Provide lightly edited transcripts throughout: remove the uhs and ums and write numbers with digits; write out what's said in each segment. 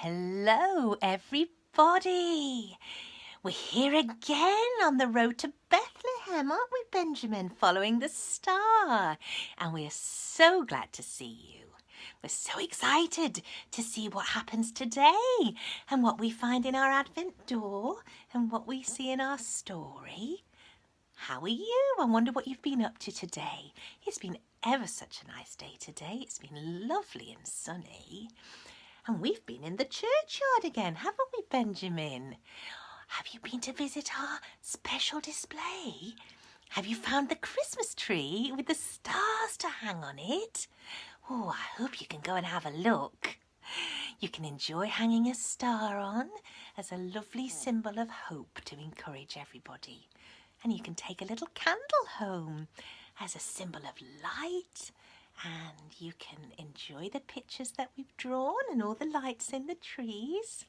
Hello, everybody. We're here again on the road to Bethlehem, aren't we, Benjamin? Following the star. And we're so glad to see you. We're so excited to see what happens today and what we find in our Advent door and what we see in our story. How are you? I wonder what you've been up to today. It's been ever such a nice day today. It's been lovely and sunny. And we've been in the churchyard again, haven't we, Benjamin? Have you been to visit our special display? Have you found the Christmas tree with the stars to hang on it? Oh, I hope you can go and have a look. You can enjoy hanging a star on as a lovely symbol of hope to encourage everybody. And you can take a little candle home as a symbol of light. And you can enjoy the pictures that we've drawn and all the lights in the trees.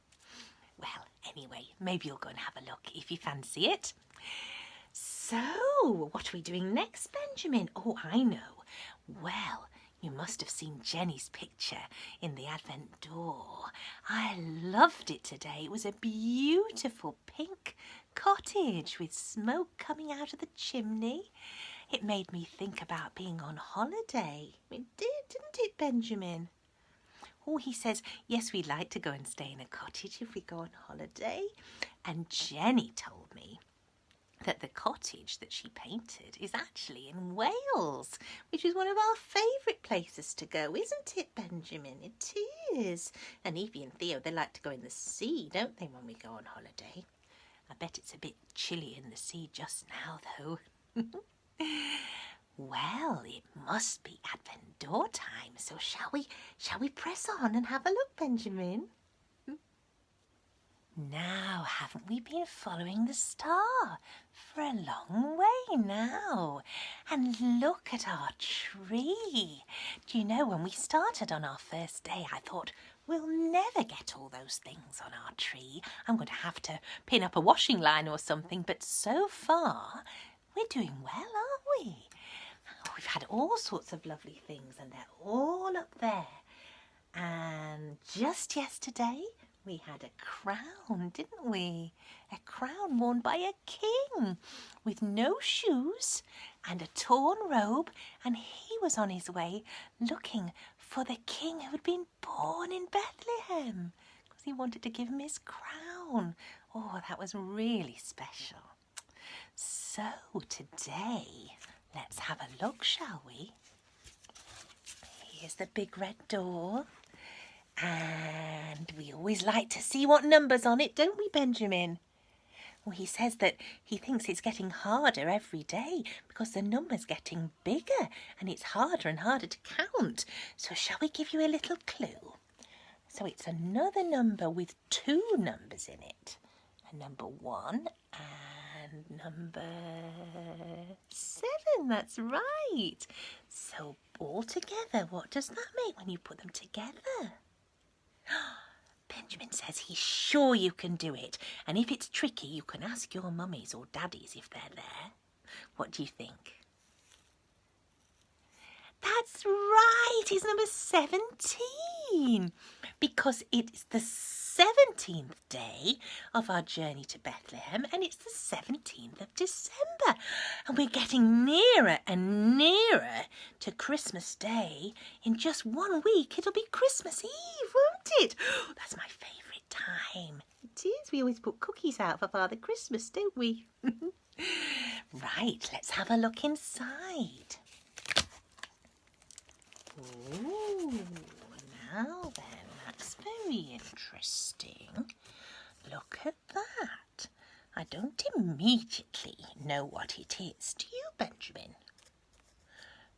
Well, anyway, maybe you'll go and have a look if you fancy it. So, what are we doing next, Benjamin? Oh, I know. Well, you must have seen Jenny's picture in the Advent door. I loved it today. It was a beautiful pink cottage with smoke coming out of the chimney. It made me think about being on holiday. It did, didn't it, Benjamin? Oh, he says, yes, we'd like to go and stay in a cottage if we go on holiday. And Jenny told me that the cottage that she painted is actually in Wales, which is one of our favourite places to go, isn't it, Benjamin? It is. And Evie and Theo, they like to go in the sea, don't they, when we go on holiday? I bet it's a bit chilly in the sea just now, though. Well, it must be Advent door time, so shall we press on and have a look, Benjamin? Now, haven't we been following the star for a long way now? And look at our tree. Do you know, when we started on our first day, I thought, we'll never get all those things on our tree. I'm going to have to pin up a washing line or something, but so far we're doing well, aren't we? We've had all sorts of lovely things and they're all up there. And just yesterday we had a crown, didn't we? A crown worn by a king with no shoes and a torn robe, and he was on his way looking for the king who had been born in Bethlehem because he wanted to give him his crown. Oh, that was really special. So today, let's have a look, shall we? Here's the big red door. And we always like to see what number's on it, don't we, Benjamin? Well, he says that he thinks it's getting harder every day because the number's getting bigger and it's harder and harder to count. So shall we give you a little clue? So it's another number with two numbers in it. A number 1 and number 7, that's right. So all together, what does that make when you put them together? Benjamin says he's sure you can do it. And if it's tricky, you can ask your mummies or daddies if they're there. What do you think? That's right, it's number 17. Because it's the 17th day of our journey to Bethlehem and it's the 17th of December. And we're getting nearer and nearer to Christmas Day. In just 1 week, it'll be Christmas Eve, won't it? Oh, that's my favourite time. It is. We always put cookies out for Father Christmas, don't we? Right, let's have a look inside. Oh, now then, that's very interesting. Look at that. I don't immediately know what it is. Do you, Benjamin?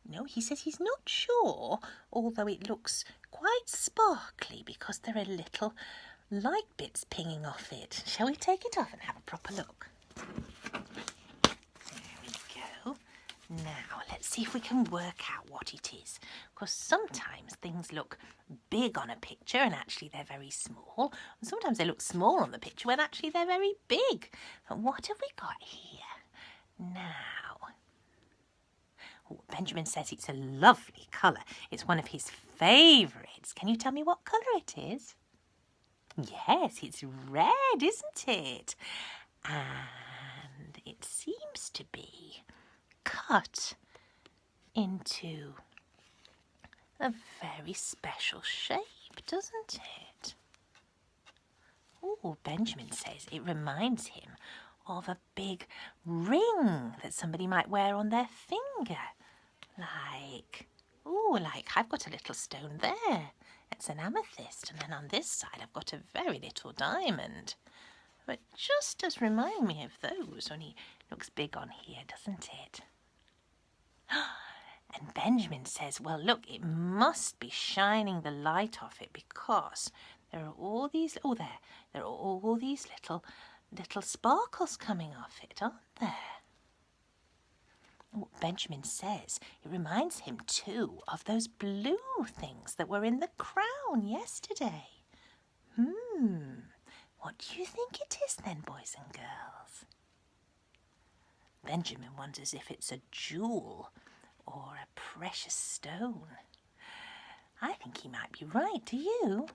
No, he says he's not sure, although it looks quite sparkly because there are little light bits pinging off it. Shall we take it off and have a proper look? There we go. Now, let's see if we can work out what it is. Because sometimes things look big on a picture and actually they're very small. And sometimes they look small on the picture when actually they're very big. But what have we got here? Now, oh, Benjamin says it's a lovely colour. It's one of his favourites. Can you tell me what colour it is? Yes, it's red, isn't it? And it seems to be cut into a very special shape, doesn't it? Oh, Benjamin says it reminds him of a big ring that somebody might wear on their finger. Like I've got a little stone there. It's an amethyst, and then on this side I've got a very little diamond. But just does remind me of those, only looks big on here, doesn't it? And Benjamin says, well, look, it must be shining the light off it because there are all these, there are all these little sparkles coming off it, aren't there? What Benjamin says, it reminds him too of those blue things that were in the crown yesterday. What do you think it is then, boys and girls? Benjamin wonders if it's a jewel or a precious stone. I think he might be right, do you?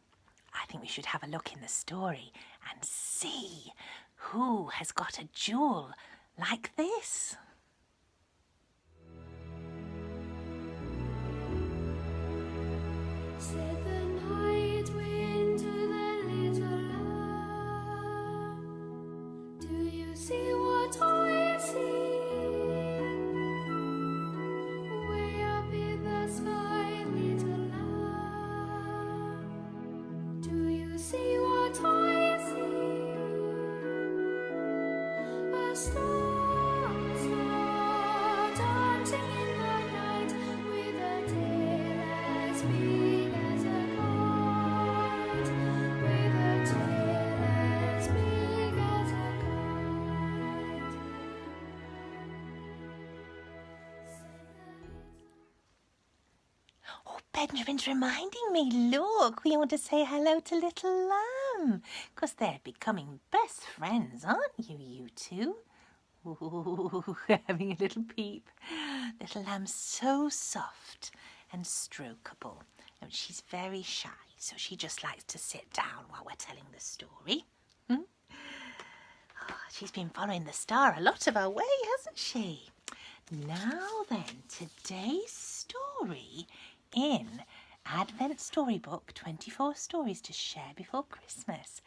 I think we should have a look in the story and see who has got a jewel like this. Said the night wind to the little lamb, do you see what I see? Way up in the sky, little lamb, do you see what I see? A star, star, dancing in the night with a tail as big as a kite, with a tail as big as a kite. Oh, Benjamin's reminding me, look, we want to say hello to little lamb, because they're becoming best friends, aren't you, you two? Ooh, having a little peep. Little lamb's so soft and strokeable, and she's very shy, so she just likes to sit down while we're telling the story. Oh, she's been following the star a lot of our way, hasn't she? Now then, today's story in Advent Storybook 24 Stories to Share Before Christmas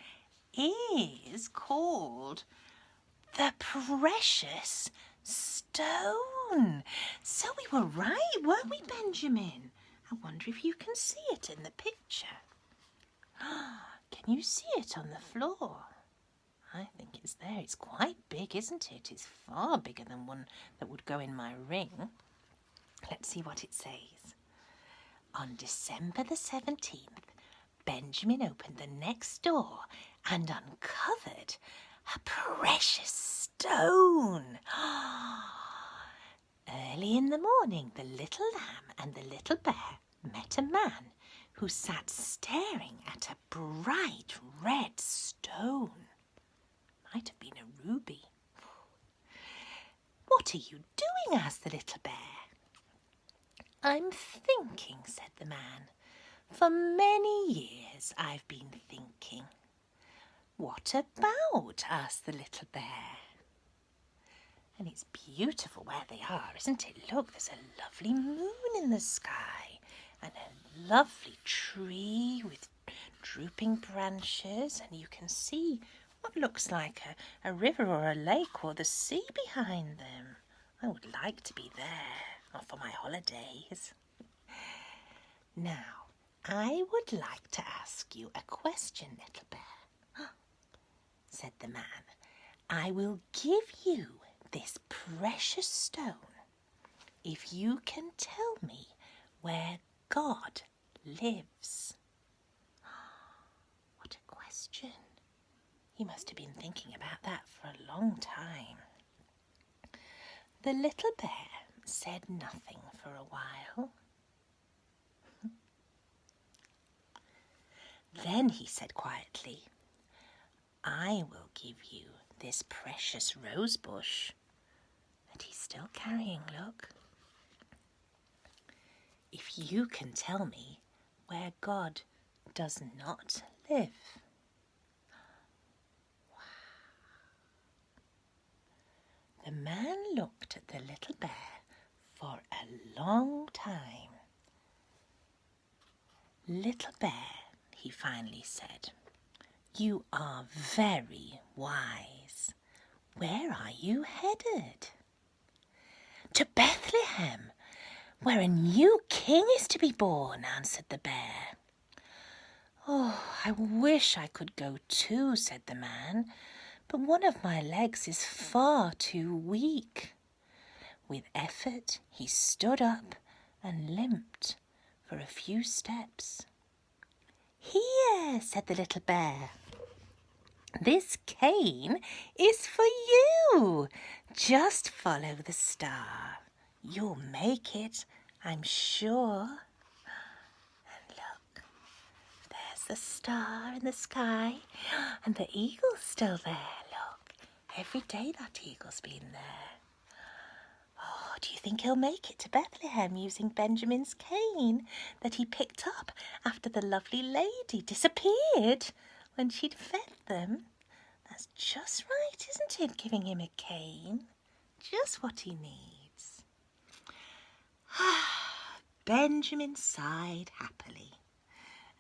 is called The Precious Stone. So we were right, weren't we, Benjamin? I wonder if you can see it in the picture. Can you see it on the floor? I think it's there. It's quite big, isn't it? It's far bigger than one that would go in my ring. Let's see what it says. On December the 17th, Benjamin opened the next door and uncovered a precious stone. Early in the morning, the little lamb and the little bear met a man who sat staring at a bright red stone. Might have been a ruby. What are you doing? Asked the little bear. I'm thinking, said the man. For many years I've been thinking. What about? Asked the little bear. And it's beautiful where they are, isn't it? Look, there's a lovely moon in the sky and a lovely tree with drooping branches, and you can see what looks like a river or a lake or the sea behind them. I would like to be there for my holidays. Now, I would like to ask you a question, little bear, said the man. I will give you this precious stone if you can tell me where God lives. What a question. He must have been thinking about that for a long time. The little bear said nothing for a while. Then he said quietly, I will give you this precious rose bush that he's still carrying, look. If you can tell me where God does not live. The man looked at the little bear for a long time. "Little bear," he finally said, "you are very wise. Where are you headed?" "To Bethlehem, where a new king is to be born," answered the bear. "Oh, I wish I could go too," said the man, "but one of my legs is far too weak." With effort he stood up and limped for a few steps. "Here," said the little bear, "this cane is for you. Just follow the star. You'll make it, I'm sure." And look, there's the star in the sky, and the eagle's still there. Look, every day that eagle's been there. Oh, do you think he'll make it to Bethlehem using Benjamin's cane that he picked up after the lovely lady disappeared when she'd fed them? That's just right, isn't it, giving him a cane? Just what he needs. Benjamin sighed happily,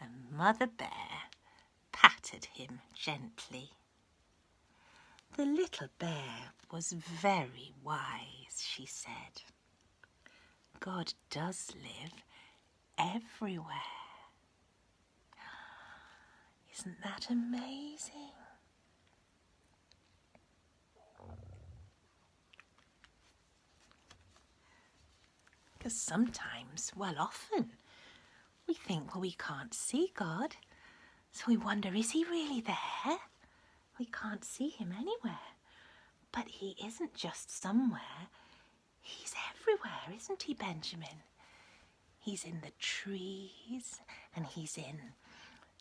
and Mother Bear patted him gently. The little bear was very wise, she said. God does live everywhere. Isn't that amazing? Because sometimes, well, often, we think, well, we can't see God, so we wonder, is he really there? We can't see him anywhere. But he isn't just somewhere. He's everywhere, isn't he, Benjamin? He's in the trees, and he's in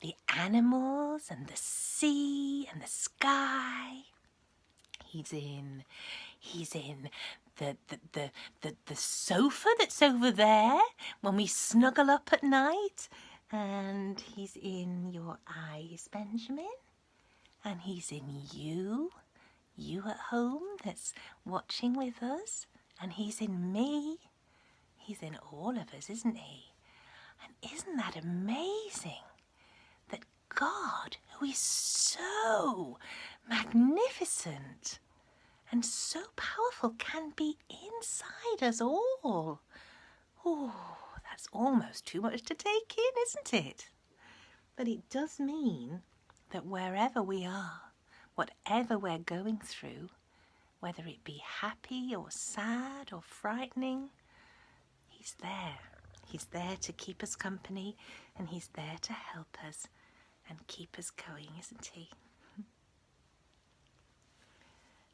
the animals, and the sea, and the sky. He's in the sofa that's over there when we snuggle up at night. And he's in your eyes, Benjamin. And he's in you at home that's watching with us. And he's in me. He's in all of us, isn't he? And isn't that amazing? That God, who is so magnificent and so powerful, can be inside us all. Oh, that's almost too much to take in, isn't it? But it does mean that wherever we are, whatever we're going through, whether it be happy or sad or frightening, he's there. He's there to keep us company, and he's there to help us and keep us going, isn't he?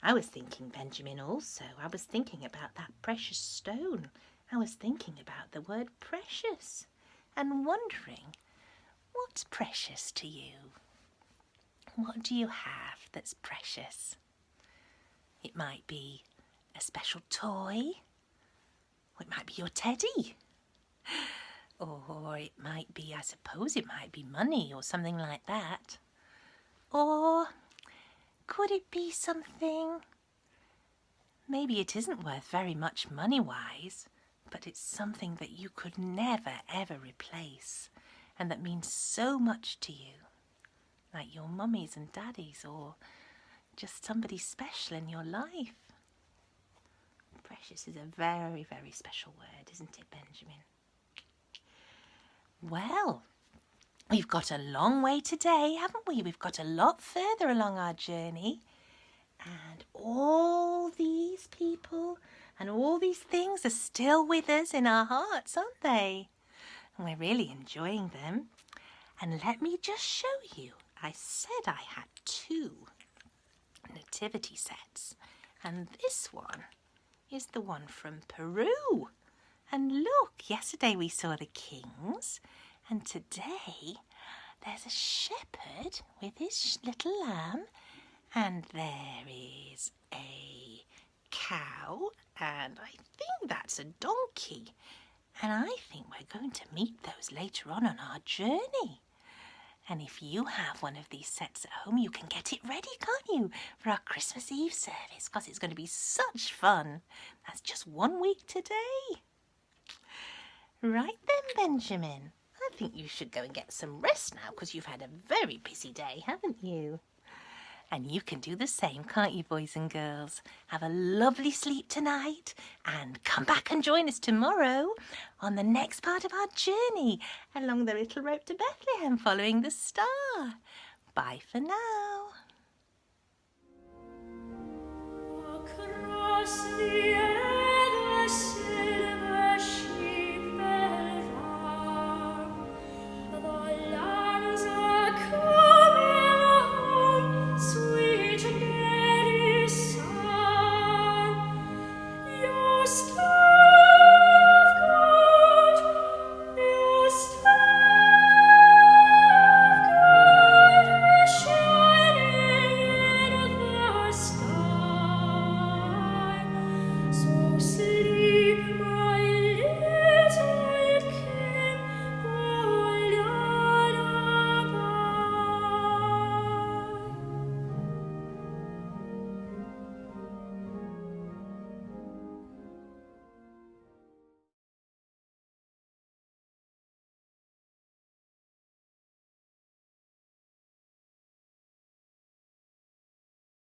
I was thinking, Benjamin, also. I was thinking about that precious stone. I was thinking about the word precious and wondering, what's precious to you? What do you have that's precious? It might be a special toy, or it might be your teddy, or it might be, I suppose it might be money or something like that. Or could it be something, maybe it isn't worth very much money-wise, but it's something that you could never, ever replace, and that means so much to you, like your mummies and daddies, or just somebody special in your life. Precious is a very, very special word, isn't it, Benjamin? Well, we've got a long way today, haven't we? We've got a lot further along our journey. And all these people and all these things are still with us in our hearts, aren't they? And we're really enjoying them. And let me just show you. I said I had 2 nativity sets. And this one is the one from Peru. And look, yesterday we saw the kings. And today there's a shepherd with his little lamb. And there is a cow, and I think that's a donkey. And I think we're going to meet those later on our journey. And if you have one of these sets at home, you can get it ready, can't you, for our Christmas Eve service, because it's going to be such fun. That's just 1 week today. Right then, Benjamin. I think you should go and get some rest now, because you've had a very busy day, haven't you? And you can do the same, can't you, boys and girls? Have a lovely sleep tonight and come back and join us tomorrow on the next part of our journey along the little road to Bethlehem following the star. Bye for now. Across the